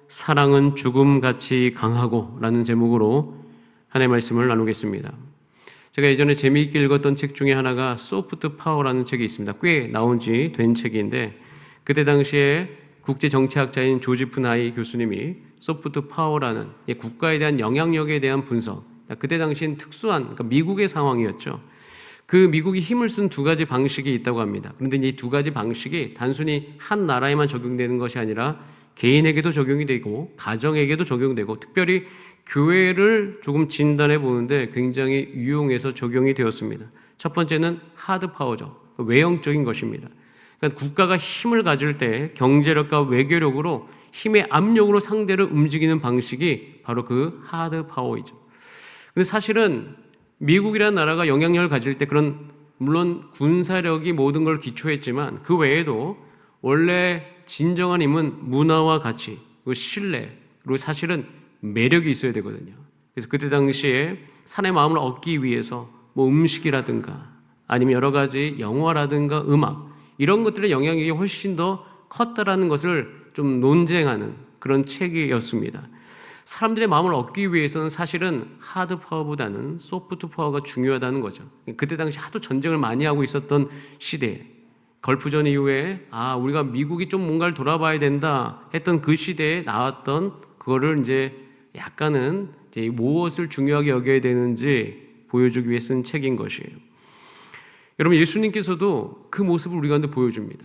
사랑은 죽음같이 강하고 라는 제목으로 하나님의 말씀을 나누겠습니다. 제가 예전에 재미있게 읽었던 책 중에 하나가 소프트 파워라는 책이 있습니다. 꽤 나온 지 된 책인데 그때 당시에 국제정치학자인 조지프 나이 교수님이 소프트 파워라는 국가에 대한 영향력에 대한 분석, 그때 당시엔 특수한 그러니까 미국의 상황이었죠. 그 미국이 힘을 쓴 두 가지 방식이 있다고 합니다. 그런데 이 두 가지 방식이 단순히 한 나라에만 적용되는 것이 아니라 개인에게도 적용이 되고 가정에게도 적용되고 특별히 교회를 조금 진단해 보는데 굉장히 유용해서 적용이 되었습니다. 첫 번째는 하드 파워죠. 외형적인 것입니다. 그러니까 국가가 힘을 가질 때 경제력과 외교력으로 힘의 압력으로 상대를 움직이는 방식이 바로 그 하드 파워이죠. 근데 사실은 미국이라는 나라가 영향력을 가질 때 그런 물론 군사력이 모든 걸 기초했지만 그 외에도 원래 진정한 힘은 문화와 가치, 그리고 신뢰, 그리고 사실은 매력이 있어야 되거든요. 그래서 그때 당시에 사람의 마음을 얻기 위해서 뭐 음식이라든가 아니면 여러 가지 영화라든가 음악 이런 것들의 영향력이 훨씬 더 컸다라는 것을 좀 논쟁하는 그런 책이었습니다. 사람들의 마음을 얻기 위해서는 사실은 하드 파워보다는 소프트 파워가 중요하다는 거죠. 그때 당시 하도 전쟁을 많이 하고 있었던 시대에 걸프전 이후에 우리가 미국이 좀 뭔가를 돌아봐야 된다 했던 그 시대에 나왔던 그거를 이제 약간은 이제 무엇을 중요하게 여겨야 되는지 보여주기 위해 쓴 책인 것이에요. 여러분 예수님께서도 그 모습을 우리 가운데 보여줍니다.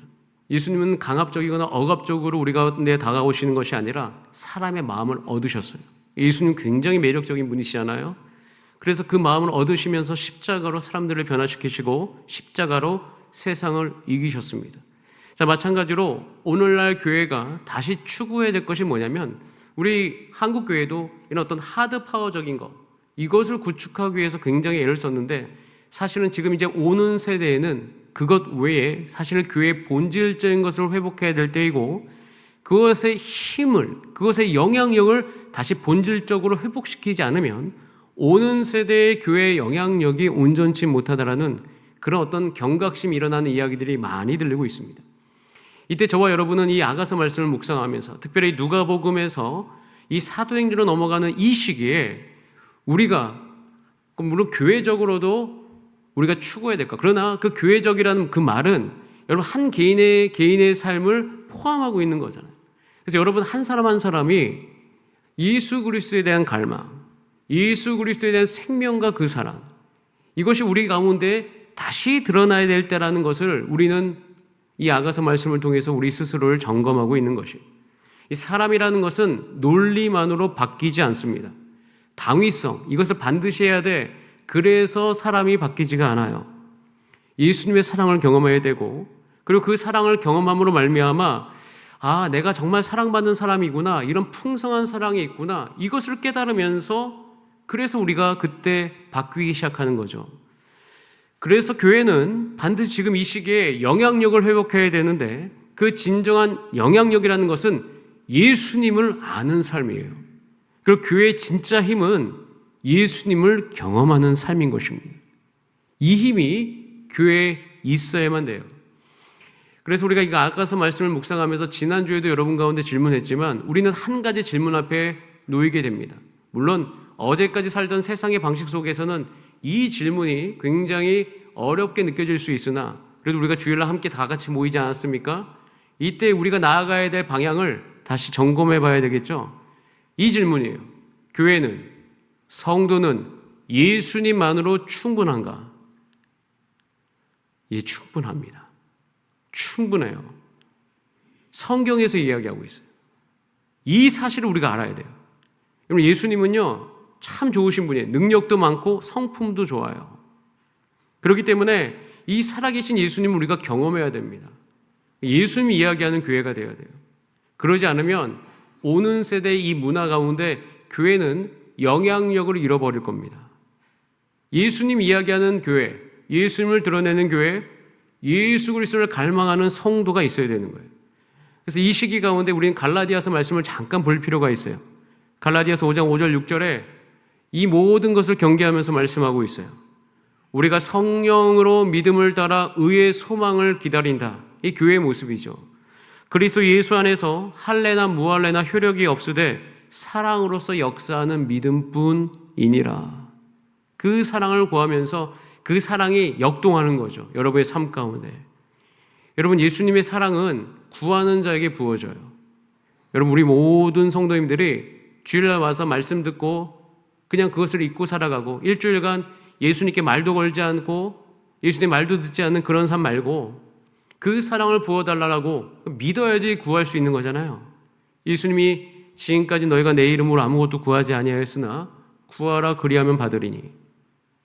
예수님은 강압적이거나 억압적으로 우리 가운데 다가오시는 것이 아니라 사람의 마음을 얻으셨어요. 예수님 굉장히 매력적인 분이시잖아요. 그래서 그 마음을 얻으시면서 십자가로 사람들을 변화시키시고 십자가로 세상을 이기셨습니다. 자, 마찬가지로 오늘날 교회가 다시 추구해야 될 것이 뭐냐면 우리 한국 교회도 이런 어떤 하드 파워적인 것 이것을 구축하기 위해서 굉장히 애를 썼는데 사실은 지금 이제 오는 세대에는 그것 외에 사실은 교회의 본질적인 것을 회복해야 될 때이고 그것의 힘을, 그것의 영향력을 다시 본질적으로 회복시키지 않으면 오는 세대의 교회의 영향력이 온전치 못하다라는 그런 어떤 경각심이 일어나는 이야기들이 많이 들리고 있습니다. 이때 저와 여러분은 이 아가서 말씀을 묵상하면서 특별히 누가복음에서 이 사도행전으로 넘어가는 이 시기에 우리가 물론 교회적으로도 우리가 추구해야 될까? 그러나 그 교회적이라는 그 말은 여러분 한 개인의 삶을 포함하고 있는 거잖아요. 그래서 여러분 한 사람 한 사람이 예수 그리스도에 대한 갈망, 예수 그리스도에 대한 생명과 그 사랑 이것이 우리 가운데 다시 드러나야 될 때라는 것을 우리는 이 아가서 말씀을 통해서 우리 스스로를 점검하고 있는 것이에요. 이 사람이라는 것은 논리만으로 바뀌지 않습니다. 당위성, 이것을 반드시 해야 돼. 그래서 사람이 바뀌지가 않아요. 예수님의 사랑을 경험해야 되고 그리고 그 사랑을 경험함으로 말미암아 내가 정말 사랑받는 사람이구나 이런 풍성한 사랑이 있구나 이것을 깨달으면서 그래서 우리가 그때 바뀌기 시작하는 거죠. 그래서 교회는 반드시 지금 이 시기에 영향력을 회복해야 되는데 그 진정한 영향력이라는 것은 예수님을 아는 삶이에요. 그리고 교회의 진짜 힘은 예수님을 경험하는 삶인 것입니다. 이 힘이 교회에 있어야만 돼요. 그래서 우리가 이거 아가서 말씀을 묵상하면서 지난주에도 여러분 가운데 질문했지만 우리는 한 가지 질문 앞에 놓이게 됩니다. 물론 어제까지 살던 세상의 방식 속에서는 이 질문이 굉장히 어렵게 느껴질 수 있으나 그래도 우리가 주일날 함께 다 같이 모이지 않았습니까? 이때 우리가 나아가야 될 방향을 다시 점검해 봐야 되겠죠? 이 질문이에요. 교회는 성도는 예수님만으로 충분한가? 예, 충분합니다. 충분해요. 성경에서 이야기하고 있어요. 이 사실을 우리가 알아야 돼요. 여러분 예수님은요 참 좋으신 분이에요. 능력도 많고 성품도 좋아요. 그렇기 때문에 이 살아계신 예수님을 우리가 경험해야 됩니다. 예수님이 이야기하는 교회가 되어야 돼요. 그러지 않으면 오는 세대의 이 문화 가운데 교회는 영향력을 잃어버릴 겁니다. 예수님 이야기하는 교회, 예수님을 드러내는 교회, 예수 그리스도를 갈망하는 성도가 있어야 되는 거예요. 그래서 이 시기 가운데 우리는 갈라디아서 말씀을 잠깐 볼 필요가 있어요. 갈라디아서 5장 5절 6절에 이 모든 것을 경계하면서 말씀하고 있어요. 우리가 성령으로 믿음을 따라 의의 소망을 기다린다. 이 교회의 모습이죠. 그리스도 예수 안에서 할례나 무할례나 효력이 없으되 사랑으로서 역사하는 믿음뿐이니라. 그 사랑을 구하면서 그 사랑이 역동하는 거죠. 여러분의 삶 가운데. 여러분, 예수님의 사랑은 구하는 자에게 부어져요. 여러분, 우리 모든 성도님들이 주일날 와서 말씀 듣고 그냥 그것을 잊고 살아가고 일주일간 예수님께 말도 걸지 않고 예수님의 말도 듣지 않는 그런 삶 말고 그 사랑을 부어달라고 믿어야지 구할 수 있는 거잖아요. 예수님이 지금까지 너희가 내 이름으로 아무것도 구하지 아니하였으나 구하라 그리하면 받으리니.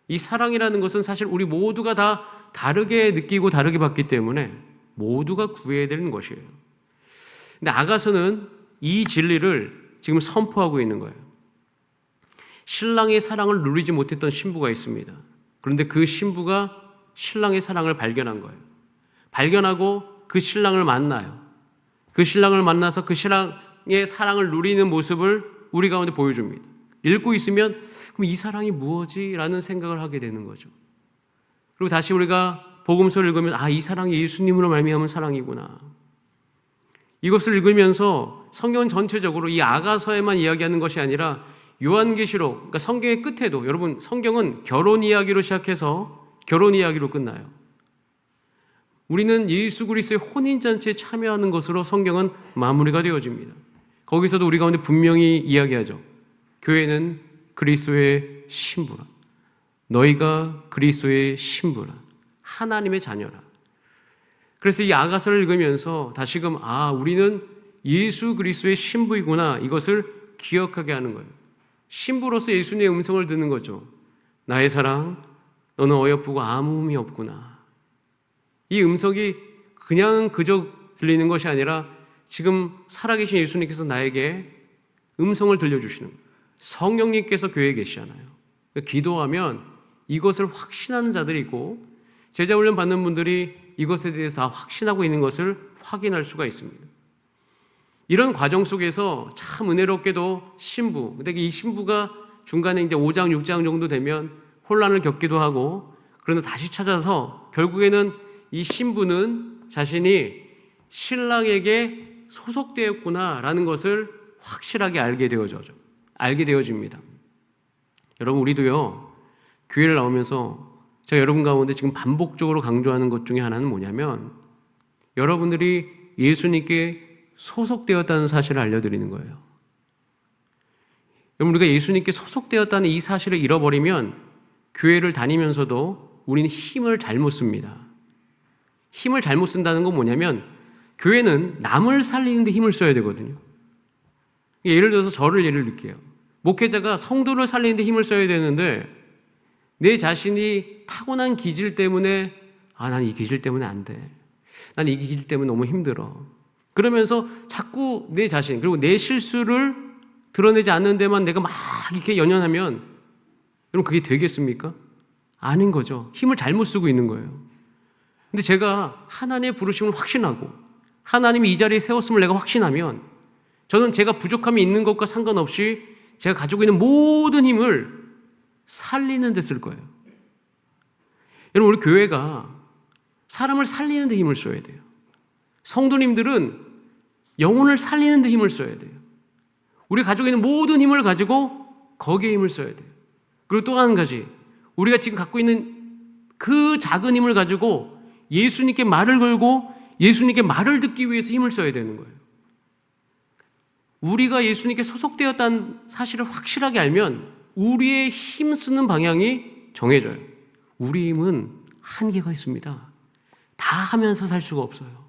이 사랑이라는 것은 사실 우리 모두가 다 다르게 느끼고 다르게 받기 때문에 모두가 구해야 되는 것이에요. 근데 아가서는 이 진리를 지금 선포하고 있는 거예요. 신랑의 사랑을 누리지 못했던 신부가 있습니다. 그런데 그 신부가 신랑의 사랑을 발견한 거예요. 발견하고 그 신랑을 만나요. 그 신랑을 만나서 그 신랑의 사랑을 누리는 모습을 우리 가운데 보여줍니다. 읽고 있으면 그럼 이 사랑이 무엇이? 라는 생각을 하게 되는 거죠. 그리고 다시 우리가 복음서를 읽으면 이 사랑이 예수님으로 말미암은 사랑이구나. 이것을 읽으면서 성경은 전체적으로 이 아가서에만 이야기하는 것이 아니라 요한계시록, 그러니까 성경의 끝에도 여러분 성경은 결혼 이야기로 시작해서 결혼 이야기로 끝나요. 우리는 예수 그리스도의 혼인잔치에 참여하는 것으로 성경은 마무리가 되어집니다. 거기서도 우리 가운데 분명히 이야기하죠. 교회는 그리스도의 신부라. 너희가 그리스도의 신부라. 하나님의 자녀라. 그래서 이 아가서를 읽으면서 다시금 우리는 예수 그리스도의 신부이구나, 이것을 기억하게 하는 거예요. 신부로서 예수님의 음성을 듣는 거죠. 나의 사랑, 너는 어여쁘고 아무 의미 없구나. 이 음성이 그냥 그저 들리는 것이 아니라 지금 살아계신 예수님께서 나에게 음성을 들려주시는 거예요. 성령님께서 교회에 계시잖아요. 기도하면 이것을 확신하는 자들이 있고 제자훈련 받는 분들이 이것에 대해서 다 확신하고 있는 것을 확인할 수가 있습니다. 이런 과정 속에서 참 은혜롭게도 신부, 근데 이 신부가 중간에 이제 5장, 6장 정도 되면 혼란을 겪기도 하고, 그러나 다시 찾아서 결국에는 이 신부는 자신이 신랑에게 소속되었구나라는 것을 확실하게 알게 되어집니다. 여러분, 우리도요, 교회를 나오면서 제가 여러분 가운데 지금 반복적으로 강조하는 것 중에 하나는 뭐냐면 여러분들이 예수님께 소속되었다는 사실을 알려드리는 거예요. 여러분, 우리가 예수님께 소속되었다는 이 사실을 잃어버리면 교회를 다니면서도 우리는 힘을 잘못 씁니다. 힘을 잘못 쓴다는 건 뭐냐면 교회는 남을 살리는 데 힘을 써야 되거든요. 예를 들어서 저를 예를 들게요. 목회자가 성도를 살리는 데 힘을 써야 되는데 내 자신이 타고난 기질 때문에 난 이 기질 때문에 안 돼. 난 이 기질 때문에 너무 힘들어. 그러면서 자꾸 내 자신, 그리고 내 실수를 드러내지 않는 데만 내가 막 이렇게 연연하면 여러분, 그게 되겠습니까? 아닌 거죠. 힘을 잘못 쓰고 있는 거예요. 근데 제가 하나님의 부르심을 확신하고 하나님이 이 자리에 세웠음을 내가 확신하면 저는 제가 부족함이 있는 것과 상관없이 제가 가지고 있는 모든 힘을 살리는 데 쓸 거예요. 여러분, 우리 교회가 사람을 살리는 데 힘을 써야 돼요. 성도님들은 영혼을 살리는 데 힘을 써야 돼요. 우리 가지고 있는 모든 힘을 가지고 거기에 힘을 써야 돼요. 그리고 또 한 가지, 우리가 지금 갖고 있는 그 작은 힘을 가지고 예수님께 말을 걸고 예수님께 말을 듣기 위해서 힘을 써야 되는 거예요. 우리가 예수님께 소속되었다는 사실을 확실하게 알면 우리의 힘쓰는 방향이 정해져요. 우리 힘은 한계가 있습니다. 다 하면서 살 수가 없어요.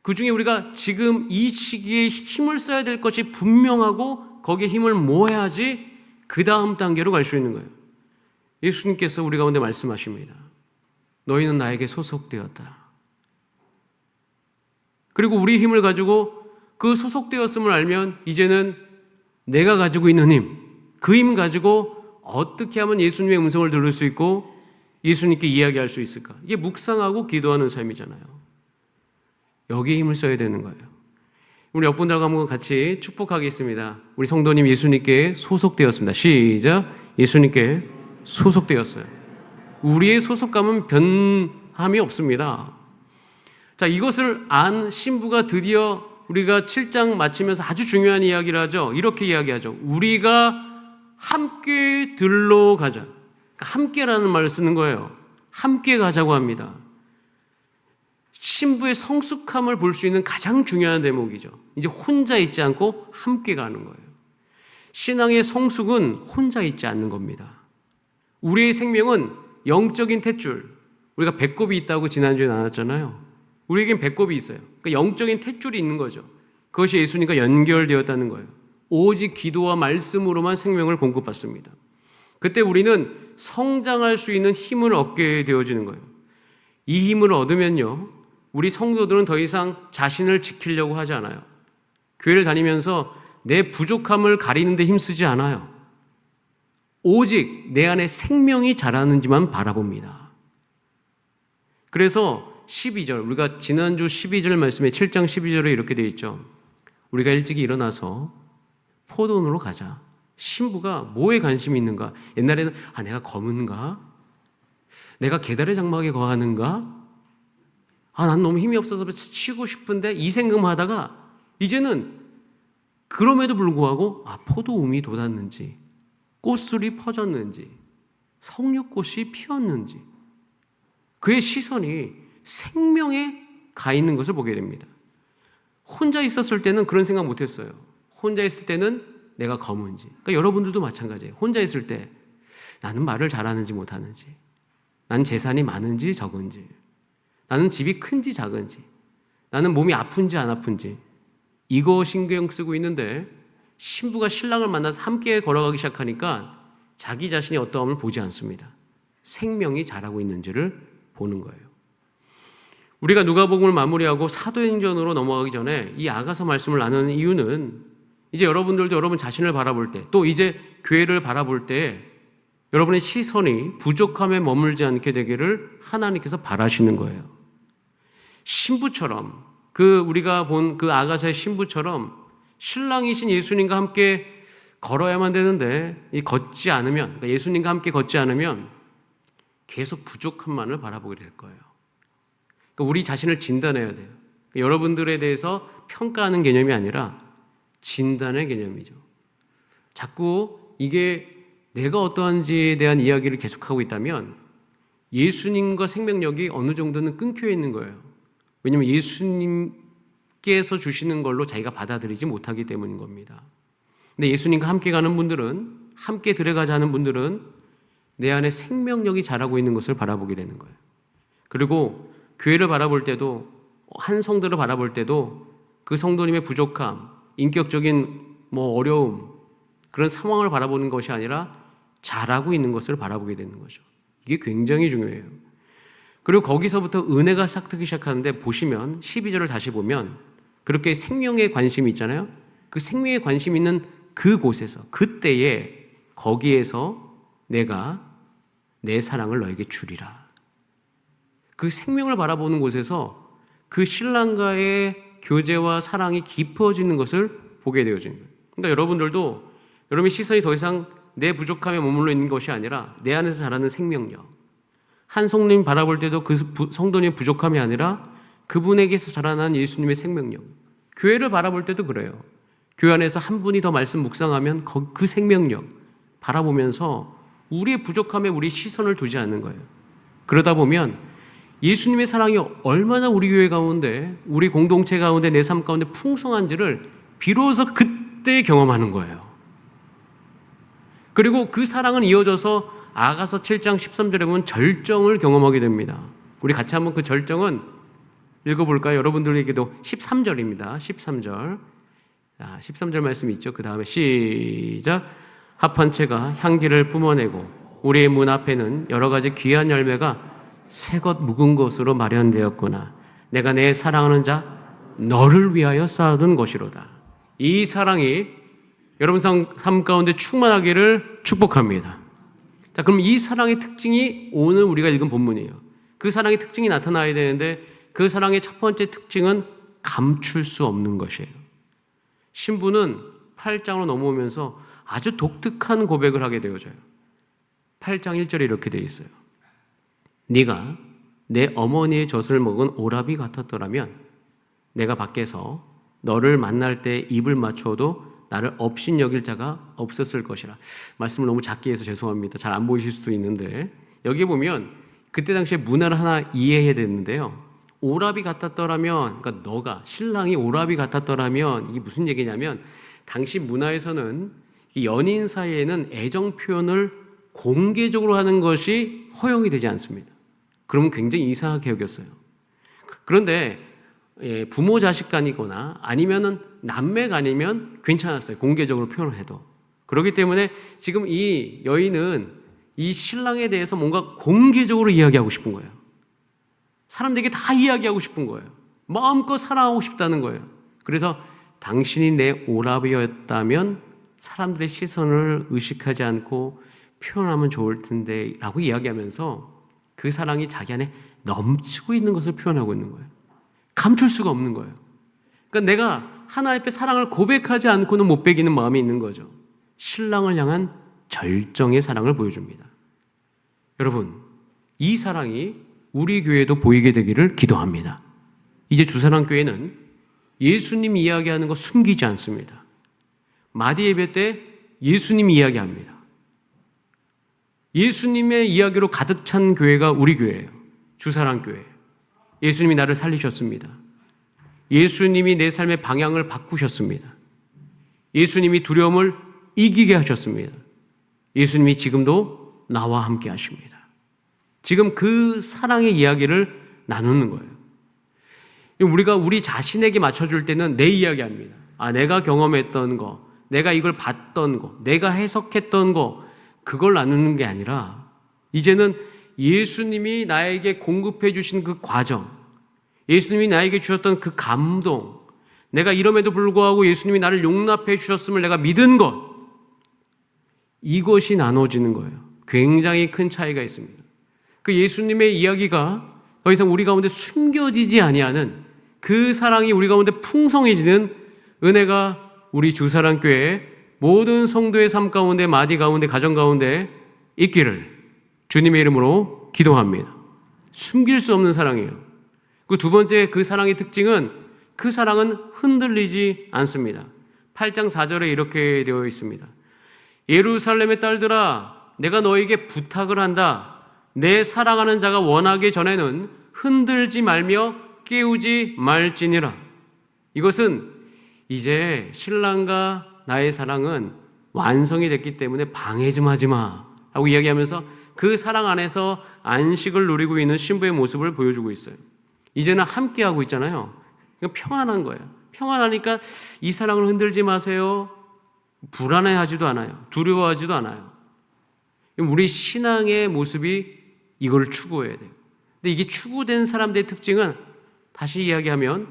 그 중에 우리가 지금 이 시기에 힘을 써야 될 것이 분명하고 거기에 힘을 모아야지 그 다음 단계로 갈 수 있는 거예요. 예수님께서 우리 가운데 말씀하십니다. 너희는 나에게 소속되었다. 그리고 우리 힘을 가지고 그 소속되었음을 알면 이제는 내가 가지고 있는 힘, 그 힘 가지고 어떻게 하면 예수님의 음성을 들을 수 있고 예수님께 이야기할 수 있을까? 이게 묵상하고 기도하는 삶이잖아요. 여기에 힘을 써야 되는 거예요. 우리 옆분들하고 한번 같이 축복하겠습니다. 우리 성도님 예수님께 소속되었습니다. 시작. 예수님께 소속되었어요. 우리의 소속감은 변함이 없습니다. 자, 이것을 안 신부가 드디어 우리가 7장 마치면서 아주 중요한 이야기를 하죠. 이렇게 이야기하죠. 우리가 함께 들러 가자. 그러니까 함께라는 말을 쓰는 거예요. 함께 가자고 합니다. 신부의 성숙함을 볼 수 있는 가장 중요한 대목이죠. 이제 혼자 있지 않고 함께 가는 거예요. 신앙의 성숙은 혼자 있지 않는 겁니다. 우리의 생명은 영적인 탯줄, 우리가 배꼽이 있다고 지난주에 나눴잖아요. 우리에겐 배꼽이 있어요. 그러니까 영적인 탯줄이 있는 거죠. 그것이 예수님과 연결되었다는 거예요. 오직 기도와 말씀으로만 생명을 공급받습니다. 그때 우리는 성장할 수 있는 힘을 얻게 되어지는 거예요. 이 힘을 얻으면요, 우리 성도들은 더 이상 자신을 지키려고 하지 않아요. 교회를 다니면서 내 부족함을 가리는 데 힘쓰지 않아요. 오직 내 안에 생명이 자라는지만 바라봅니다. 그래서 12절, 우리가 지난주 12절 말씀에 7장 12절에 이렇게 되어 있죠. 우리가 일찍이 일어나서 포도원으로 가자. 신부가 뭐에 관심이 있는가? 옛날에는 내가 검은가? 내가 계달의 장막에 거하는가? 난 너무 힘이 없어서 치고 싶은데 이 생각하다가 이제는 그럼에도 불구하고 포도움이 돋았는지, 꽃술이 퍼졌는지, 석류꽃이 피었는지 그의 시선이 생명에 가 있는 것을 보게 됩니다. 혼자 있었을 때는 그런 생각 못했어요. 혼자 있을 때는 내가 검은지. 그러니까 여러분들도 마찬가지예요. 혼자 있을 때 나는 말을 잘하는지 못하는지, 나는 재산이 많은지 적은지, 나는 집이 큰지 작은지, 나는 몸이 아픈지 안 아픈지, 이거 신경 쓰고 있는데 신부가 신랑을 만나서 함께 걸어가기 시작하니까 자기 자신이 어떠함을 보지 않습니다. 생명이 자라고 있는지를 보는 거예요. 우리가 누가복음을 마무리하고 사도행전으로 넘어가기 전에 이 아가서 말씀을 나누는 이유는 이제 여러분들도 여러분 자신을 바라볼 때, 또 이제 교회를 바라볼 때 여러분의 시선이 부족함에 머물지 않게 되기를 하나님께서 바라시는 거예요. 신부처럼, 우리가 본 그 아가서의 신부처럼 신랑이신 예수님과 함께 걸어야만 되는데 걷지 않으면, 그러니까 예수님과 함께 걷지 않으면 계속 부족함만을 바라보게 될 거예요. 그러니까 우리 자신을 진단해야 돼요. 그러니까 여러분들에 대해서 평가하는 개념이 아니라 진단의 개념이죠. 자꾸 이게 내가 어떠한지에 대한 이야기를 계속하고 있다면 예수님과 생명력이 어느 정도는 끊겨 있는 거예요. 왜냐하면 예수님께서 주시는 걸로 자기가 받아들이지 못하기 때문인 겁니다. 근데 예수님과 함께 가는 분들은, 함께 들어가자 하는 분들은 내 안에 생명력이 자라고 있는 것을 바라보게 되는 거예요. 그리고 교회를 바라볼 때도, 한 성도를 바라볼 때도 그 성도님의 부족함, 인격적인 어려움, 그런 상황을 바라보는 것이 아니라 자라고 있는 것을 바라보게 되는 거죠. 이게 굉장히 중요해요. 그리고 거기서부터 은혜가 싹 트기 시작하는데, 보시면 12절을 다시 보면 그렇게 생명에 관심이 있잖아요. 그 생명에 관심 있는 그곳에서, 그때에, 거기에서 내가 내 사랑을 너에게 주리라. 그 생명을 바라보는 곳에서 그 신랑과의 교제와 사랑이 깊어지는 것을 보게 되어지는 거예요. 그러니까 여러분들도 여러분의 시선이 더 이상 내 부족함에 머물러 있는 것이 아니라 내 안에서 자라는 생명력, 한 성도님 바라볼 때도 그 성도님의 부족함이 아니라 그분에게서 자라난 예수님의 생명력, 교회를 바라볼 때도 그래요. 교회 안에서 한 분이 더 말씀 묵상하면 그 생명력 바라보면서 우리의 부족함에 우리 시선을 두지 않는 거예요. 그러다 보면 예수님의 사랑이 얼마나 우리 교회 가운데, 우리 공동체 가운데, 내 삶 가운데 풍성한지를 비로소 그때 경험하는 거예요. 그리고 그 사랑은 이어져서 아가서 7장 13절에 보면 절정을 경험하게 됩니다. 우리 같이 한번 그 절정은 읽어볼까요? 여러분들에게도 13절입니다. 13절. 13절 말씀이 있죠. 그 다음에 시작. 합한 채가 향기를 뿜어내고 우리의 문 앞에는 여러 가지 귀한 열매가 새것 묵은 것으로 마련되었구나. 내가 내 사랑하는 자 너를 위하여 쌓아둔 것이로다. 이 사랑이 여러분 삶 가운데 충만하기를 축복합니다. 자, 그럼 이 사랑의 특징이 오늘 우리가 읽은 본문이에요. 그 사랑의 특징이 나타나야 되는데 그 사랑의 첫 번째 특징은 감출 수 없는 것이에요. 신부는 8장으로 넘어오면서 아주 독특한 고백을 하게 되어져요. 8장 1절에 이렇게 되어 있어요. 네가 내 어머니의 젖을 먹은 오라비 같았더라면 내가 밖에서 너를 만날 때 입을 맞춰도 나를 업신 여길 자가 없었을 것이라. 말씀을 너무 작게 해서 죄송합니다. 잘 안 보이실 수도 있는데 여기 보면 그때 당시에 문화를 하나 이해해야 되는데요. 오라비 같았더라면, 그러니까 너가 신랑이 오라비 같았더라면 이게 무슨 얘기냐면 당시 문화에서는 연인 사이에는 애정 표현을 공개적으로 하는 것이 허용이 되지 않습니다. 그러면 굉장히 이상하게 여겼어요. 그런데 부모 자식 간이거나 아니면은 남매 간이면 괜찮았어요. 공개적으로 표현을 해도. 그렇기 때문에 지금 이 여인은 이 신랑에 대해서 뭔가 공개적으로 이야기하고 싶은 거예요. 사람들에게 다 이야기하고 싶은 거예요. 마음껏 사랑하고 싶다는 거예요. 그래서 당신이 내 오라비였다면 사람들의 시선을 의식하지 않고 표현하면 좋을 텐데 라고 이야기하면서 그 사랑이 자기 안에 넘치고 있는 것을 표현하고 있는 거예요. 감출 수가 없는 거예요. 그러니까 내가 하나님 앞에 사랑을 고백하지 않고는 못 배기는 마음이 있는 거죠. 신랑을 향한 절정의 사랑을 보여줍니다. 여러분, 이 사랑이 우리 교회도 보이게 되기를 기도합니다. 이제 주사랑교회는 예수님 이야기하는 거 숨기지 않습니다. 마디 예배 때 예수님 이야기합니다. 예수님의 이야기로 가득 찬 교회가 우리 교회예요. 주사랑교회. 예수님이 나를 살리셨습니다. 예수님이 내 삶의 방향을 바꾸셨습니다. 예수님이 두려움을 이기게 하셨습니다. 예수님이 지금도 나와 함께 하십니다. 지금 그 사랑의 이야기를 나누는 거예요. 우리가 우리 자신에게 맞춰줄 때는 내 이야기합니다. 내가 경험했던 거, 내가 이걸 봤던 거, 내가 해석했던 거, 그걸 나누는 게 아니라 이제는 예수님이 나에게 공급해 주신 그 과정, 예수님이 나에게 주셨던 그 감동, 내가 이럼에도 불구하고 예수님이 나를 용납해 주셨음을 내가 믿은 것, 이것이 나눠지는 거예요. 굉장히 큰 차이가 있습니다. 그 예수님의 이야기가 더 이상 우리 가운데 숨겨지지 아니하는 그 사랑이 우리 가운데 풍성해지는 은혜가 우리 주사랑교회 모든 성도의 삶 가운데, 마디 가운데, 가정 가운데 있기를 주님의 이름으로 기도합니다. 숨길 수 없는 사랑이에요. 그 두 번째 그 사랑의 특징은 그 사랑은 흔들리지 않습니다. 8장 4절에 이렇게 되어 있습니다. 예루살렘의 딸들아, 내가 너에게 부탁을 한다. 내 사랑하는 자가 원하기 전에는 흔들지 말며 깨우지 말지니라. 이것은 이제 신랑과 나의 사랑은 완성이 됐기 때문에 방해 좀 하지 마 하고 이야기하면서 그 사랑 안에서 안식을 누리고 있는 신부의 모습을 보여주고 있어요. 이제는 함께하고 있잖아요. 평안한 거예요. 평안하니까 이 사랑을 흔들지 마세요. 불안해하지도 않아요. 두려워하지도 않아요. 우리 신앙의 모습이 이걸 추구해야 돼요. 근데 이게 추구된 사람들의 특징은 다시 이야기하면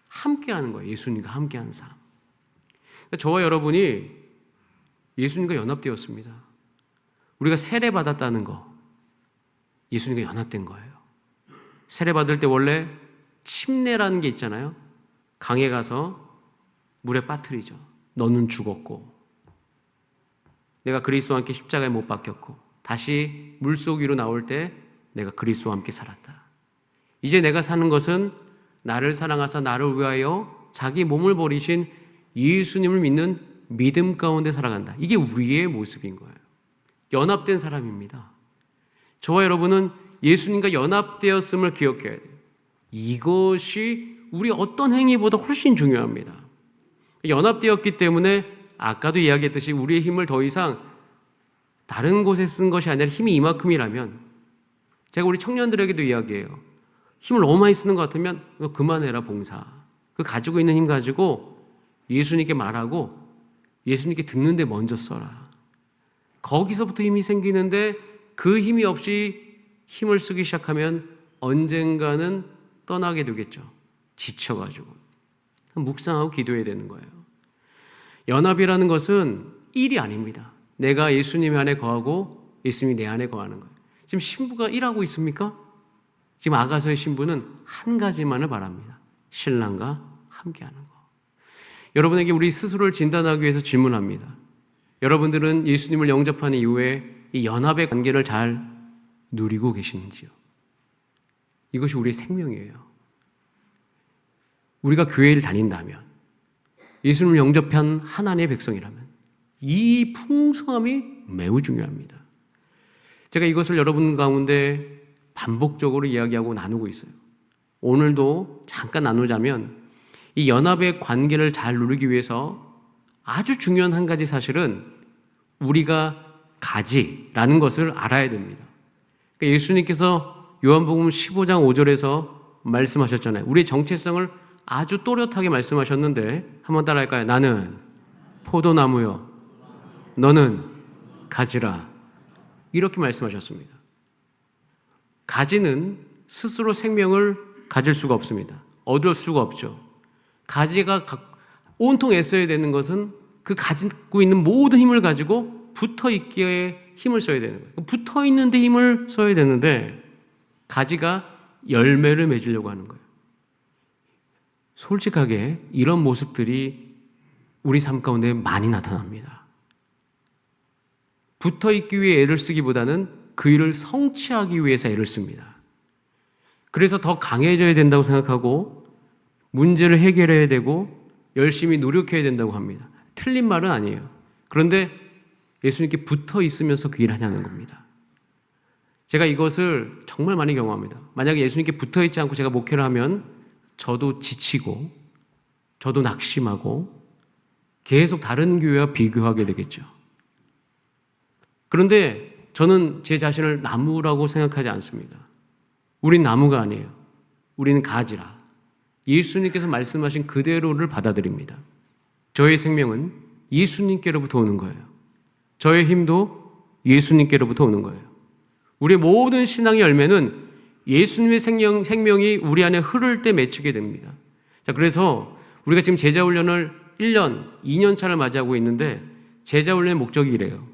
함께하는 거예요. 예수님과 함께하는 삶. 저와 여러분이 예수님과 연합되었습니다. 우리가 세례받았다는 거, 예수님과 연합된 거예요. 세례받을 때 원래 침례라는 게 있잖아요. 강에 가서 물에 빠뜨리죠. 너는 죽었고 내가 그리스도와 함께 십자가에 못 박혔고 다시 물속 위로 나올 때 내가 그리스도와 함께 살았다. 이제 내가 사는 것은 나를 사랑하사 나를 위하여 자기 몸을 버리신 예수님을 믿는 믿음 가운데 살아간다. 이게 우리의 모습인 거예요. 연합된 사람입니다. 저와 여러분은 예수님과 연합되었음을 기억해야 돼요. 이것이 우리 어떤 행위보다 훨씬 중요합니다. 연합되었기 때문에 아까도 이야기했듯이 우리의 힘을 더 이상 다른 곳에 쓴 것이 아니라 힘이 이만큼이라면, 제가 우리 청년들에게도 이야기해요. 힘을 너무 많이 쓰는 것 같으면 그만해라, 봉사. 그 가지고 있는 힘 가지고 예수님께 말하고 예수님께 듣는데 먼저 써라. 거기서부터 힘이 생기는데 그 힘이 없이 힘을 쓰기 시작하면 언젠가는 떠나게 되겠죠. 지쳐가지고. 묵상하고 기도해야 되는 거예요. 연합이라는 것은 일이 아닙니다. 내가 예수님 안에 거하고 예수님이 내 안에 거하는 거예요. 지금 신부가 일하고 있습니까? 지금 아가서의 신부는 한 가지만을 바랍니다. 신랑과 함께하는 거. 여러분에게 우리 스스로를 진단하기 위해서 질문합니다. 여러분들은 예수님을 영접한 이후에 이 연합의 관계를 잘 누리고 계시는지요? 이것이 우리의 생명이에요. 우리가 교회를 다닌다면, 예수님을 영접한 하나님의 백성이라면 이 풍성함이 매우 중요합니다. 제가 이것을 여러분 가운데 반복적으로 이야기하고 나누고 있어요. 오늘도 잠깐 나누자면 이 연합의 관계를 잘 누리기 위해서 아주 중요한 한 가지 사실은 우리가 가지라는 것을 알아야 됩니다. 그러니까 예수님께서 요한복음 15장 5절에서 말씀하셨잖아요. 우리의 정체성을 아주 또렷하게 말씀하셨는데 한번 따라할까요? 나는 포도나무요, 너는 가지라. 이렇게 말씀하셨습니다. 가지는 스스로 생명을 가질 수가 없습니다. 얻을 수가 없죠. 가지가 온통 애써야 되는 것은 그 가지고 있는 모든 힘을 가지고 붙어 있기에 힘을 써야 되는 거예요. 붙어 있는데 힘을 써야 되는데 가지가 열매를 맺으려고 하는 거예요. 솔직하게 이런 모습들이 우리 삶 가운데 많이 나타납니다. 붙어 있기 위해 애를 쓰기보다는 그 일을 성취하기 위해서 애를 씁니다. 그래서 더 강해져야 된다고 생각하고 문제를 해결해야 되고 열심히 노력해야 된다고 합니다. 틀린 말은 아니에요. 그런데 예수님께 붙어 있으면서 그 일을 하냐는 겁니다. 제가 이것을 정말 많이 경험합니다. 만약에 예수님께 붙어 있지 않고 제가 목회를 하면 저도 지치고 저도 낙심하고 계속 다른 교회와 비교하게 되겠죠. 그런데 저는 제 자신을 나무라고 생각하지 않습니다. 우린 나무가 아니에요. 우리는 가지라. 예수님께서 말씀하신 그대로를 받아들입니다. 저의 생명은 예수님께로부터 오는 거예요. 저의 힘도 예수님께로부터 오는 거예요. 우리의 모든 신앙의 열매는 예수님의 생명이 우리 안에 흐를 때 맺히게 됩니다. 자, 그래서 우리가 지금 제자훈련을 1년, 2년 차를 맞이하고 있는데 제자훈련의 목적이 이래요.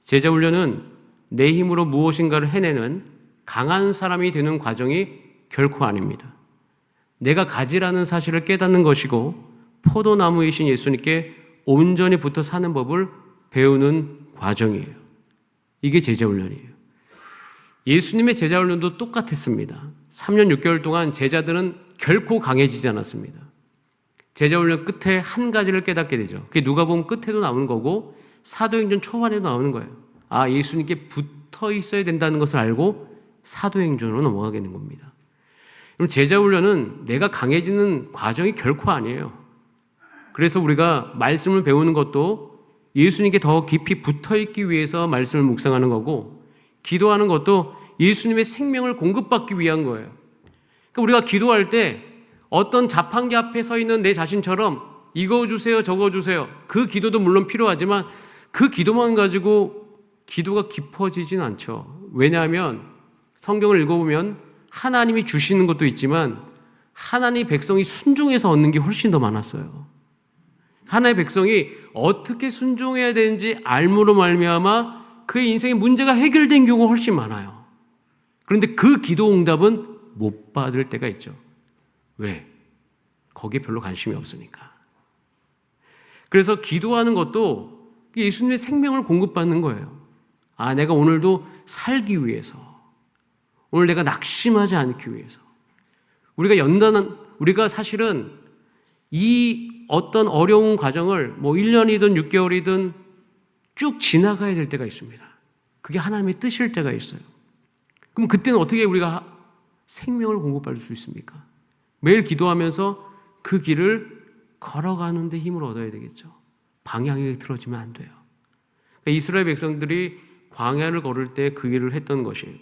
제자훈련은 내 힘으로 무엇인가를 해내는 강한 사람이 되는 과정이 결코 아닙니다. 내가 가지라는 사실을 깨닫는 것이고 포도나무이신 예수님께 온전히 붙어 사는 법을 배우는 과정이에요. 이게 제자훈련이에요. 예수님의 제자훈련도 똑같았습니다. 3년 6개월 동안 제자들은 결코 강해지지 않았습니다. 제자훈련 끝에 한 가지를 깨닫게 되죠. 그게 누가복음 끝에도 나오는 거고 사도행전 초반에도 나오는 거예요. 아, 예수님께 붙어 있어야 된다는 것을 알고 사도행전으로 넘어가게 된 겁니다. 그럼 제자훈련은 내가 강해지는 과정이 결코 아니에요. 그래서 우리가 말씀을 배우는 것도 예수님께 더 깊이 붙어있기 위해서 말씀을 묵상하는 거고 기도하는 것도 예수님의 생명을 공급받기 위한 거예요. 그러니까 우리가 기도할 때 어떤 자판기 앞에 서 있는 내 자신처럼 이거 주세요, 저거 주세요. 그 기도도 물론 필요하지만 그 기도만 가지고 기도가 깊어지진 않죠. 왜냐하면 성경을 읽어보면 하나님이 주시는 것도 있지만 하나님의 백성이 순종해서 얻는 게 훨씬 더 많았어요. 하나님의 백성이 어떻게 순종해야 되는지 알므로 말미암아 그의 인생의 문제가 해결된 경우가 훨씬 많아요. 그런데 그 기도 응답은 못 받을 때가 있죠. 왜? 거기에 별로 관심이 없으니까. 그래서 기도하는 것도 예수님의 생명을 공급받는 거예요. 아, 내가 오늘도 살기 위해서, 오늘 내가 낙심하지 않기 위해서, 우리가 사실은 이 어떤 어려운 과정을 1년이든 6개월이든 쭉 지나가야 될 때가 있습니다. 그게 하나님의 뜻일 때가 있어요. 그럼 그때는 어떻게 우리가 생명을 공급받을 수 있습니까? 매일 기도하면서 그 길을 걸어가는 데 힘을 얻어야 되겠죠. 방향이 틀어지면 안 돼요. 그러니까 이스라엘 백성들이 광야를 걸을 때 그 일을 했던 것이에요.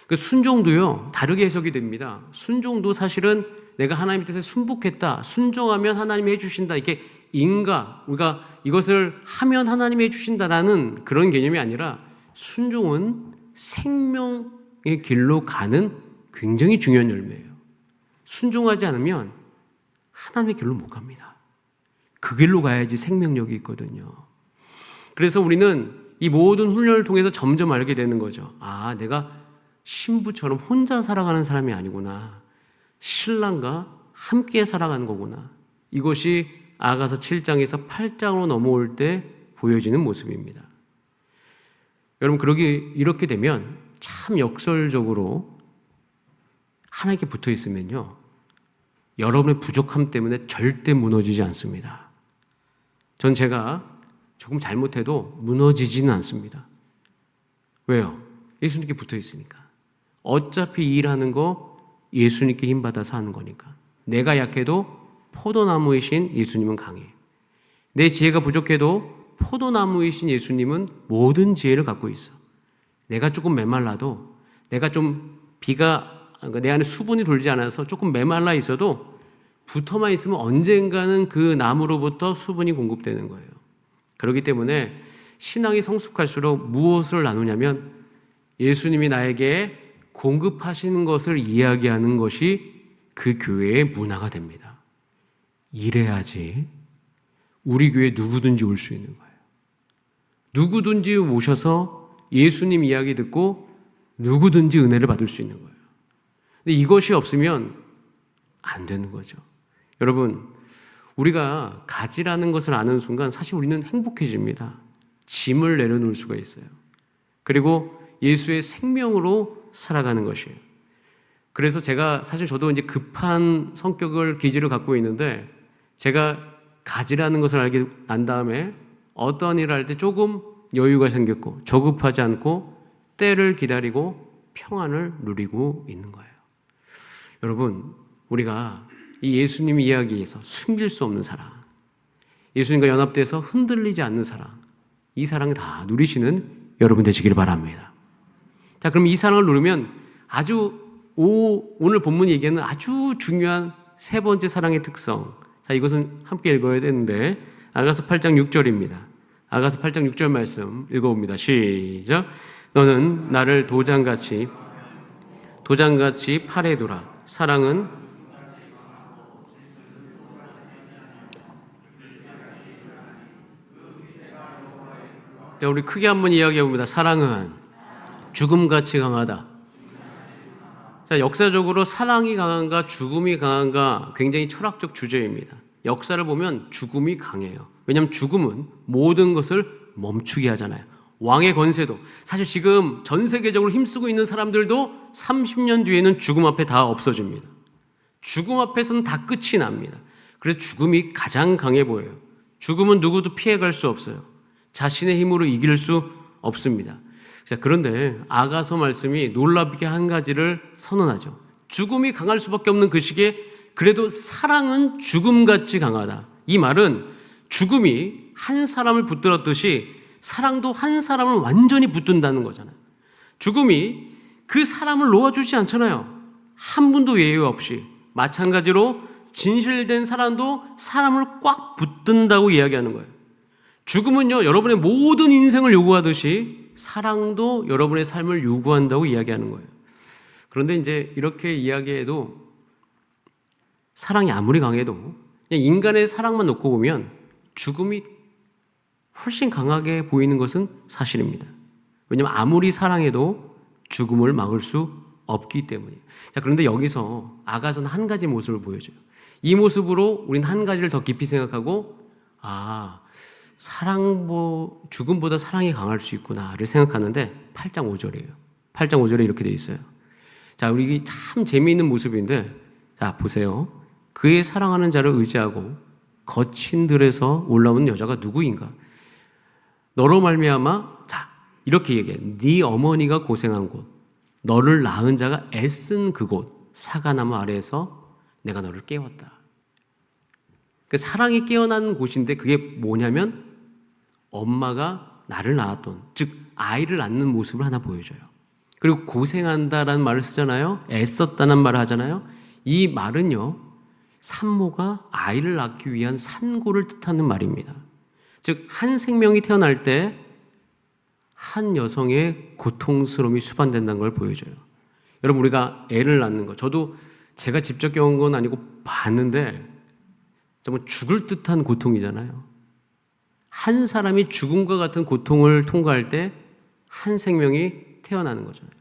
그 순종도요, 다르게 해석이 됩니다. 순종도 사실은 내가 하나님의 뜻에 순복했다, 순종하면 하나님이 해주신다, 이렇게 우리가 이것을 하면 하나님이 해주신다라는 그런 개념이 아니라 순종은 생명의 길로 가는 굉장히 중요한 열매예요. 순종하지 않으면 하나님의 길로 못 갑니다. 그 길로 가야지 생명력이 있거든요. 그래서 우리는 이 모든 훈련을 통해서 점점 알게 되는 거죠. 아, 내가 신부처럼 혼자 살아가는 사람이 아니구나. 신랑과 함께 살아가는 거구나. 이것이 아가서 7장에서 8장으로 넘어올 때 보여지는 모습입니다. 여러분, 이렇게 되면 참 역설적으로 하나님께 붙어 있으면요, 여러분의 부족함 때문에 절대 무너지지 않습니다. 전 제가 조금 잘못해도 무너지지는 않습니다. 왜요? 예수님께 붙어 있으니까. 어차피 일하는 거 예수님께 힘받아서 하는 거니까. 내가 약해도 포도나무이신 예수님은 강해. 내 지혜가 부족해도 포도나무이신 예수님은 모든 지혜를 갖고 있어. 내가 조금 메말라도, 내가 좀 내 안에 수분이 돌지 않아서 조금 메말라 있어도 붙어만 있으면 언젠가는 그 나무로부터 수분이 공급되는 거예요. 그렇기 때문에 신앙이 성숙할수록 무엇을 나누냐면 예수님이 나에게 공급하시는 것을 이야기하는 것이 그 교회의 문화가 됩니다. 이래야지 우리 교회에 누구든지 올 수 있는 거예요. 누구든지 오셔서 예수님 이야기 듣고 누구든지 은혜를 받을 수 있는 거예요. 근데 이것이 없으면 안 되는 거죠. 여러분, 우리가 가지라는 것을 아는 순간 사실 우리는 행복해집니다. 짐을 내려놓을 수가 있어요. 그리고 예수의 생명으로 살아가는 것이에요. 그래서 제가 사실 저도 이제 급한 성격을 기질을 갖고 있는데 제가 가지라는 것을 알게 난 다음에 어떠한 일을 할 때 조금 여유가 생겼고 조급하지 않고 때를 기다리고 평안을 누리고 있는 거예요. 여러분, 우리가 이 예수님 이야기에서 숨길 수 없는 사랑, 예수님과 연합돼서 흔들리지 않는 사랑, 이 사랑을 다 누리시는 여러분 되시기를 바랍니다. 자, 그럼 이 사랑을 누리면 오늘 본문이 얘기하는 아주 중요한 세 번째 사랑의 특성. 자, 이것은 함께 읽어야 되는데 아가서 8장 6절입니다. 아가서 8장 6절 말씀 읽어봅니다. 시작. 너는 나를 도장같이 팔에 두라. 사랑은 자, 우리 크게 한번 이야기해 봅니다. 사랑은 죽음같이 강하다. 자, 역사적으로 사랑이 강한가 죽음이 강한가 굉장히 철학적 주제입니다. 역사를 보면 죽음이 강해요. 왜냐하면 죽음은 모든 것을 멈추게 하잖아요. 왕의 권세도, 사실 지금 전 세계적으로 힘쓰고 있는 사람들도 30년 뒤에는 죽음 앞에 다 없어집니다. 죽음 앞에서는 다 끝이 납니다. 그래서 죽음이 가장 강해 보여요. 죽음은 누구도 피해갈 수 없어요. 자신의 힘으로 이길 수 없습니다. 자, 그런데 아가서 말씀이 놀랍게 한 가지를 선언하죠. 죽음이 강할 수밖에 없는 그 시기에 그래도 사랑은 죽음같이 강하다. 이 말은 죽음이 한 사람을 붙들었듯이 사랑도 한 사람을 완전히 붙든다는 거잖아요. 죽음이 그 사람을 놓아주지 않잖아요. 한 분도 예외 없이. 마찬가지로 진실된 사랑도 사람을 꽉 붙든다고 이야기하는 거예요. 죽음은요, 여러분의 모든 인생을 요구하듯이 사랑도 여러분의 삶을 요구한다고 이야기하는 거예요. 그런데 이제 이렇게 이야기해도 사랑이 아무리 강해도 그냥 인간의 사랑만 놓고 보면 죽음이 훨씬 강하게 보이는 것은 사실입니다. 왜냐하면 아무리 사랑해도 죽음을 막을 수 없기 때문이에요. 자, 그런데 여기서 아가서는 한 가지 모습을 보여줘요. 이 모습으로 우리는 한 가지를 더 깊이 생각하고 죽음보다 사랑이 강할 수 있구나를 생각하는데 8장 5절이에요. 8장 5절에 이렇게 되어 있어요. 자, 우리 참 재미있는 모습인데, 자, 보세요. 그의 사랑하는 자를 의지하고 거친 들에서 올라오는 여자가 누구인가? 너로 말미암아, 자, 이렇게 얘기해. 네 어머니가 고생한 곳, 너를 낳은 자가 애쓴 그곳, 사과나무 아래에서 내가 너를 깨웠다. 그 사랑이 깨어난 곳인데 그게 뭐냐면 엄마가 나를 낳았던, 즉 아이를 낳는 모습을 하나 보여줘요. 그리고 고생한다라는 말을 쓰잖아요. 애썼다는 말을 하잖아요. 이 말은요, 산모가 아이를 낳기 위한 산고를 뜻하는 말입니다. 즉 한 생명이 태어날 때 한 여성의 고통스러움이 수반된다는 걸 보여줘요. 여러분, 우리가 애를 낳는 거, 저도 제가 직접 겪은 건 아니고 봤는데 정말 죽을 듯한 고통이잖아요. 한 사람이 죽음과 같은 고통을 통과할 때 한 생명이 태어나는 거잖아요.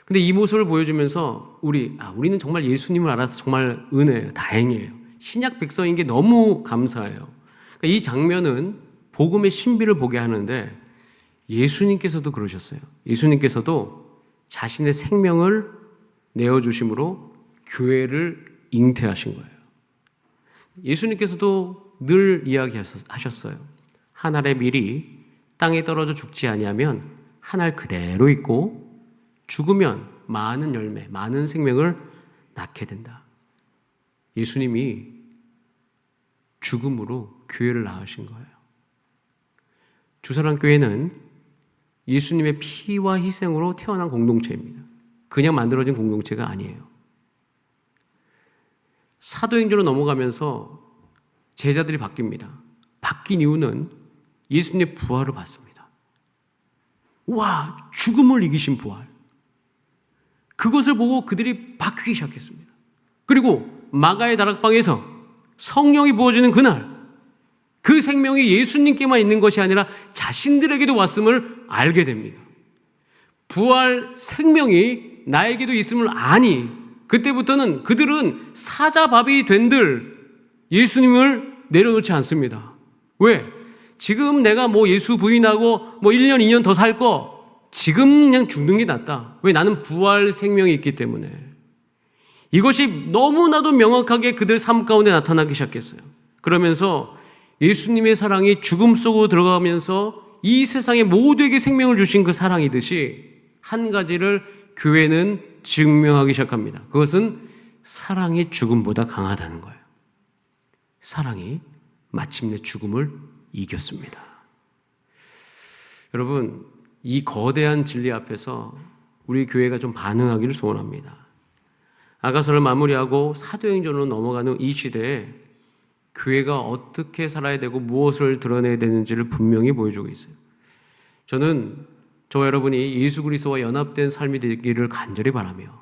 근데 이 모습을 보여주면서 우리는 정말 예수님을 알아서 정말 은혜예요. 다행이에요. 신약 백성인 게 너무 감사해요. 그러니까 이 장면은 복음의 신비를 보게 하는데 예수님께서도 그러셨어요. 예수님께서도 자신의 생명을 내어주심으로 교회를 잉태하신 거예요. 예수님께서도 늘 이야기하셨어요. 한 알의 밀이 땅에 떨어져 죽지 아니하면 한 알 그대로 있고 죽으면 많은 열매, 많은 생명을 낳게 된다. 예수님이 죽음으로 교회를 낳으신 거예요. 주사랑교회는 예수님의 피와 희생으로 태어난 공동체입니다. 그냥 만들어진 공동체가 아니에요. 사도행전으로 넘어가면서 제자들이 바뀝니다. 바뀐 이유는 예수님의 부활을 봤습니다. 와, 죽음을 이기신 부활. 그것을 보고 그들이 바뀌기 시작했습니다. 그리고 마가의 다락방에서 성령이 부어지는 그날, 그 생명이 예수님께만 있는 것이 아니라 자신들에게도 왔음을 알게 됩니다. 부활 생명이 나에게도 있음을 아니, 그때부터는 그들은 사자밥이 된들 예수님을 내려놓지 않습니다. 왜? 지금 내가 예수 부인하고 1년, 2년 더 살 거 지금 그냥 죽는 게 낫다. 왜? 나는 부활 생명이 있기 때문에. 이것이 너무나도 명확하게 그들 삶 가운데 나타나기 시작했어요. 그러면서 예수님의 사랑이 죽음 속으로 들어가면서 이 세상에 모두에게 생명을 주신 그 사랑이듯이 한 가지를 교회는 증명하기 시작합니다. 그것은 사랑이 죽음보다 강하다는 거예요. 사랑이 마침내 죽음을 이겼습니다. 여러분, 이 거대한 진리 앞에서 우리 교회가 좀 반응하기를 소원합니다. 아가서를 마무리하고 사도행전으로 넘어가는 이 시대에 교회가 어떻게 살아야 되고 무엇을 드러내야 되는지를 분명히 보여주고 있어요. 저는 저와 여러분이 예수 그리스도와 연합된 삶이 되기를 간절히 바라며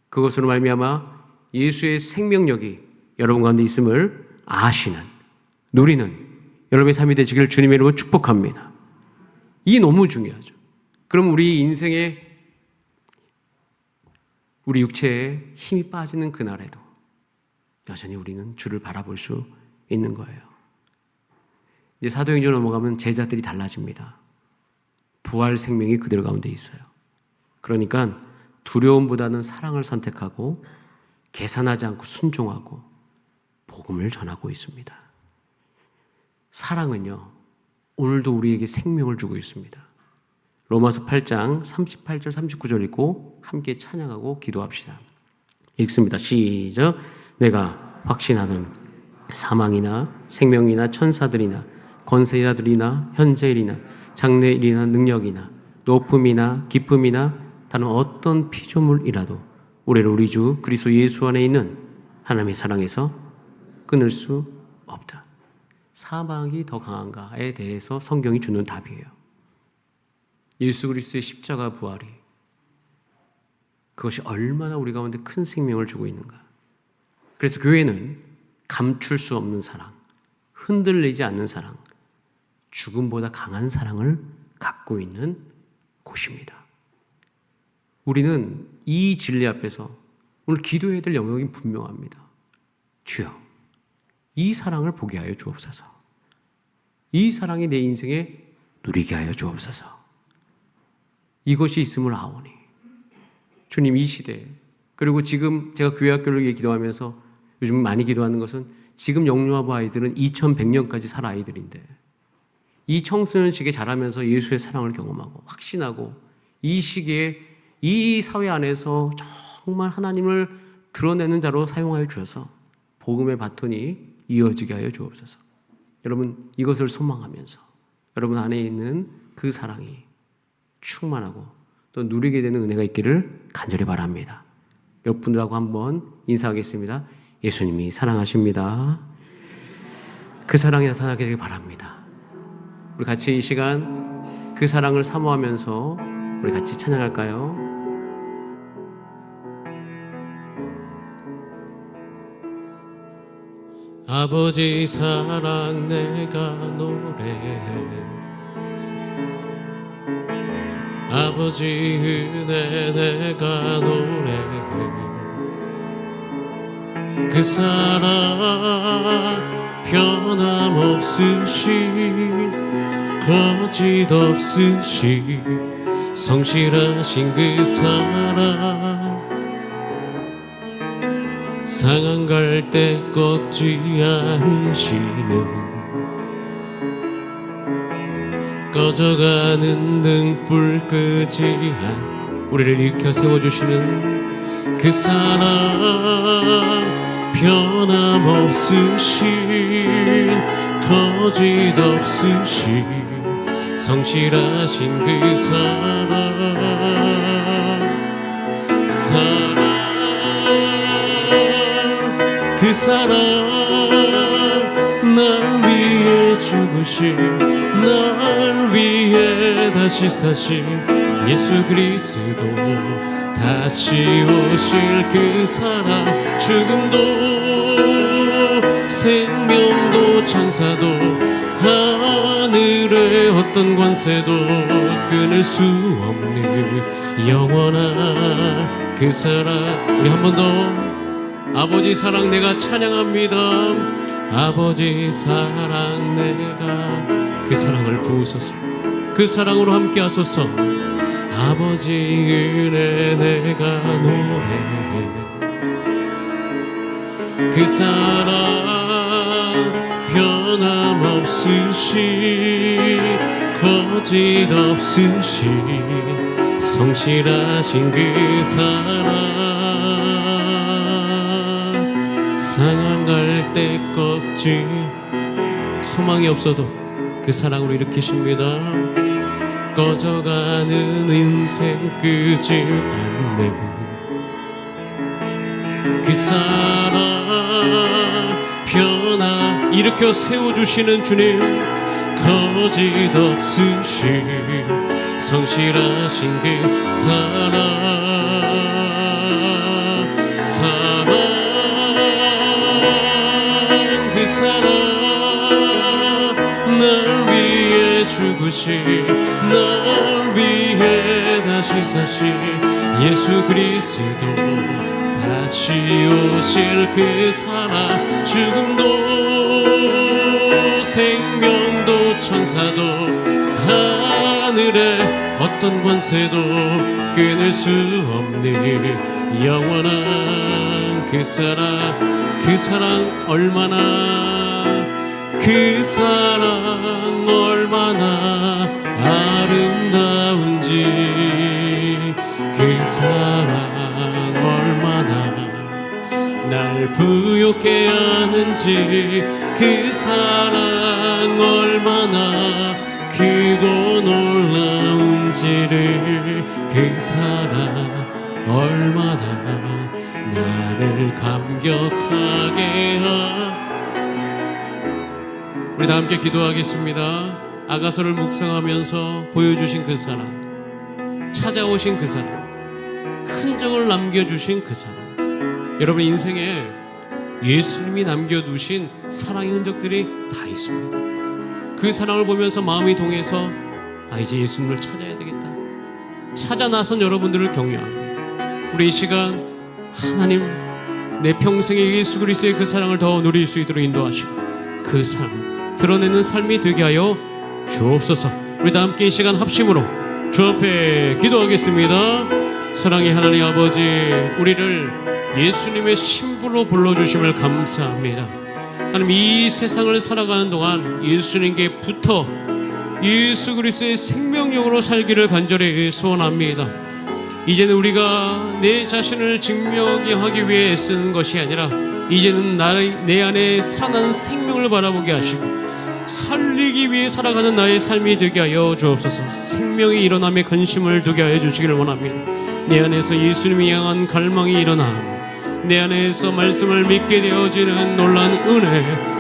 그것으로 말미암아 예수의 생명력이 여러분 가운데 있음을 아시는, 누리는 여러분의 삶이 되시기를 주님의 이름으로 축복합니다. 이게 너무 중요하죠. 그럼 우리 인생에, 우리 육체에 힘이 빠지는 그날에도 여전히 우리는 주를 바라볼 수 있는 거예요. 이제 사도행전으로 넘어가면 제자들이 달라집니다. 부활 생명이 그들 가운데 있어요. 그러니까 두려움보다는 사랑을 선택하고 계산하지 않고 순종하고 복음을 전하고 있습니다. 사랑은요, 오늘도 우리에게 생명을 주고 있습니다. 로마서 8장 38절 39절 읽고 함께 찬양하고 기도합시다. 읽습니다. 시작. 내가 확신하는 사망이나 생명이나 천사들이나 권세자들이나 현재일이나 장래일이나 능력이나 높음이나 깊음이나 다른 어떤 피조물이라도 우리를 우리 주 그리스도 예수 안에 있는 하나님의 사랑에서 끊을 수 없다. 사망이 더 강한가에 대해서 성경이 주는 답이에요. 예수 그리스도의 십자가 부활이 그것이 얼마나 우리 가운데 큰 생명을 주고 있는가. 그래서 교회는 감출 수 없는 사랑, 흔들리지 않는 사랑, 죽음보다 강한 사랑을 갖고 있는 곳입니다. 우리는 이 진리 앞에서 오늘 기도해야 될 영역이 분명합니다. 주여, 이 사랑을 보게 하여 주옵소서. 이 사랑이 내 인생에 누리게 하여 주옵소서. 이것이 있음을 아오니 주님, 이 시대에, 그리고 지금 제가 교회 학교를 위해 기도하면서 요즘 많이 기도하는 것은 지금 영유아부 아이들은 2100년까지 살 아이들인데 이 청소년 시기에 자라면서 예수의 사랑을 경험하고 확신하고 이 시기에 이 사회 안에서 정말 하나님을 드러내는 자로 사용하여 주셔서 복음의 바톤이 이어지게 하여 주옵소서. 여러분, 이것을 소망하면서 여러분 안에 있는 그 사랑이 충만하고 또 누리게 되는 은혜가 있기를 간절히 바랍니다. 여러분들하고 한번 인사하겠습니다. 예수님이 사랑하십니다. 그 사랑이 나타나게 되길 바랍니다. 우리 같이 이 시간 그 사랑을 사모하면서 우리 같이 찬양할까요? 아버지 사랑 내가 노래해, 아버지 은혜 내가 노래해, 그 사랑 변함없으신 거짓 없으신 성실하신 그 사랑 상한 갈 때 꺾지 않으시는 꺼져가는 등불 끄지 않 우리를 일으켜 세워주시는 그 사랑 변함없으신 거짓 없으신 성실하신 그 그 사랑 날 위해 죽으신 날 위해 다시 사신 예수 그리스도 다시 오실 그 사랑 죽음도 생명도 천사도 하늘의 어떤 권세도 끊을 수 없는 영원한 그 사랑. 우리 한 번 더 아버지 사랑 내가 찬양합니다. 아버지 사랑 내가 그 사랑을 부으소서. 그 사랑으로 함께 하소서. 아버지 은혜 내가 노래해. 그 사랑 변함없으신 거짓 없으신 성실하신 그 사랑 상한 갈 때 꺾지 소망이 없어도 그 사랑으로 일으키십니다. 꺼져가는 인생 끄지 않는 그 사랑 변화 일으켜 세워주시는 주님 거짓 없으신 성실하신 그 사랑 그 사랑 날 위해 죽으신 날 위해 다시 사신 예수 그리스도 다시 오실 그 사랑 죽음도 생명도 천사도 하늘의 어떤 권세도 끊을 수 없는 영원한 그 사랑 얼마나 그 사랑 얼마나 아름다운지 그 사랑 얼마나 날 부욕해 하는지 그 사랑 얼마나 크고 놀라운지를 그 사랑 얼마나 나를 감격하게 우리 다 함께 기도하겠습니다. 아가서를 묵상하면서 보여주신 그 사랑 찾아오신 그 사랑 흔적을 남겨주신 그 사랑 여러분 인생에 예수님이 남겨두신 사랑의 흔적들이 다 있습니다. 그 사랑을 보면서 마음이 동해서 이제 예수님을 찾아야 되겠다 찾아 나선 여러분들을 격려합니다. 우리 이 시간 하나님 내 평생에 예수 그리스도의 그 사랑을 더 누릴 수 있도록 인도하시고 그 사랑 드러내는 삶이 되게 하여 주옵소서. 우리 다 함께 이 시간 합심으로 주 앞에 기도하겠습니다. 사랑의 하나님 아버지 우리를 예수님의 신부로 불러주심을 감사합니다. 하나님 이 세상을 살아가는 동안 예수님께 붙어 예수 그리스도의 생명력으로 살기를 간절히 소원합니다. 이제는 우리가 내 자신을 증명하기 위해 애쓰는 것이 아니라 이제는 내 안에 살아나는 생명을 바라보게 하시고 살리기 위해 살아가는 나의 삶이 되게 하여 주옵소서. 생명이 일어남에 관심을 두게 하여 주시기를 원합니다. 내 안에서 예수님이 향한 갈망이 일어나 내 안에서 말씀을 믿게 되어지는 놀라운 은혜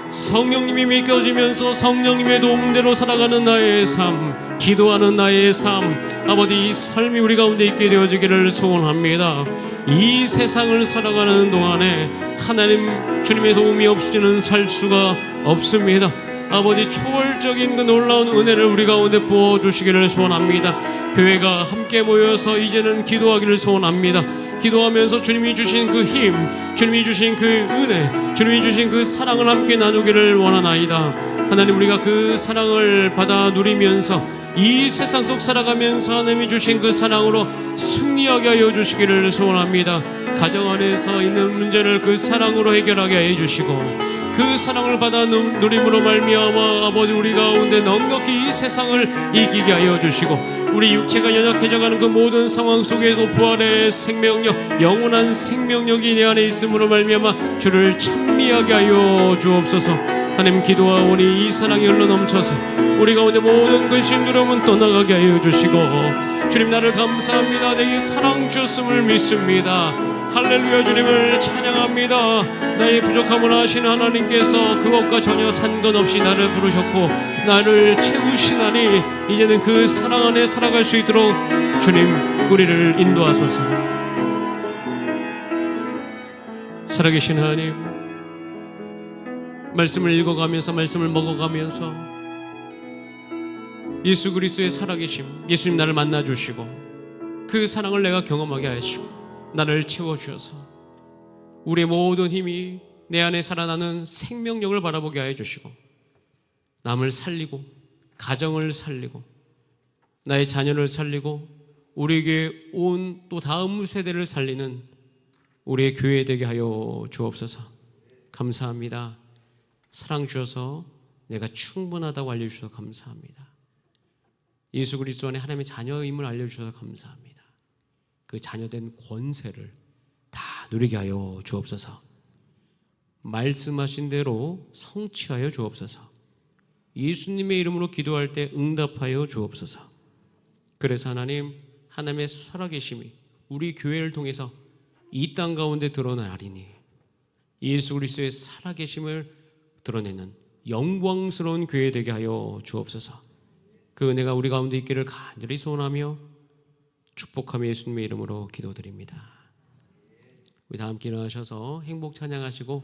성령님이 믿겨지면서 성령님의 도움대로 살아가는 나의 삶 기도하는 나의 삶 아버지 이 삶이 우리 가운데 있게 되어지기를 소원합니다. 이 세상을 살아가는 동안에 하나님 주님의 도움이 없이는 살 수가 없습니다. 아버지 초월적인 그 놀라운 은혜를 우리 가운데 부어주시기를 소원합니다. 교회가 함께 모여서 이제는 기도하기를 소원합니다. 기도하면서 주님이 주신 그 힘, 주님이 주신 그 은혜, 주님이 주신 그 사랑을 함께 나누기를 원하나이다. 하나님 우리가 그 사랑을 받아 누리면서 이 세상 속 살아가면서 하나님이 주신 그 사랑으로 승리하게 하여 주시기를 소원합니다. 가정 안에서 있는 문제를 그 사랑으로 해결하게 해 주시고, 그 사랑을 받아 누림으로 말미암아 아버지 우리 가운데 넉넉히 이 세상을 이기게 하여 주시고, 우리 육체가 연약해져가는 그 모든 상황 속에서 부활의 생명력, 영원한 생명력이 내 안에 있음으로 말미암아 주를 찬미하게 하여 주옵소서. 하나님 기도하오니 이 사랑이 흘러 넘쳐서 우리 가운데 모든 근심 두려움은 떠나가게 하여 주시고, 주님 나를 감사합니다. 내게 사랑 주셨음을 믿습니다. 할렐루야. 주님을 찬양합니다. 나의 부족함을 아시는 하나님께서 그것과 전혀 상관없이 나를 부르셨고 나를 채우시나니 이제는 그 사랑 안에 살아갈 수 있도록 주님 우리를 인도하소서. 살아계신 하나님, 말씀을 읽어가면서 말씀을 먹어가면서 예수 그리스도의 살아계심, 예수님 나를 만나주시고 그 사랑을 내가 경험하게 하시고 나를 채워주셔서 우리의 모든 힘이 내 안에 살아나는 생명력을 바라보게 하여 주시고, 남을 살리고 가정을 살리고 나의 자녀를 살리고 우리에게 온 또 다음 세대를 살리는 우리의 교회 되게 하여 주옵소서. 감사합니다. 사랑 주셔서 내가 충분하다고 알려주셔서 감사합니다. 예수 그리스도 안에 하나님의 자녀임을 알려주셔서 감사합니다. 그 자녀된 권세를 다 누리게 하여 주옵소서. 말씀하신 대로 성취하여 주옵소서. 예수님의 이름으로 기도할 때 응답하여 주옵소서. 그래서 하나님, 하나님의 살아계심이 우리 교회를 통해서 이 땅 가운데 드러나리니 예수 그리스도의 살아계심을 드러내는 영광스러운 교회 되게 하여 주옵소서. 그 은혜가 우리 가운데 있기를 간절히 소원하며 축복하며 예수님의 이름으로 기도드립니다. 우리 다 함께 일어나셔서 행복 찬양하시고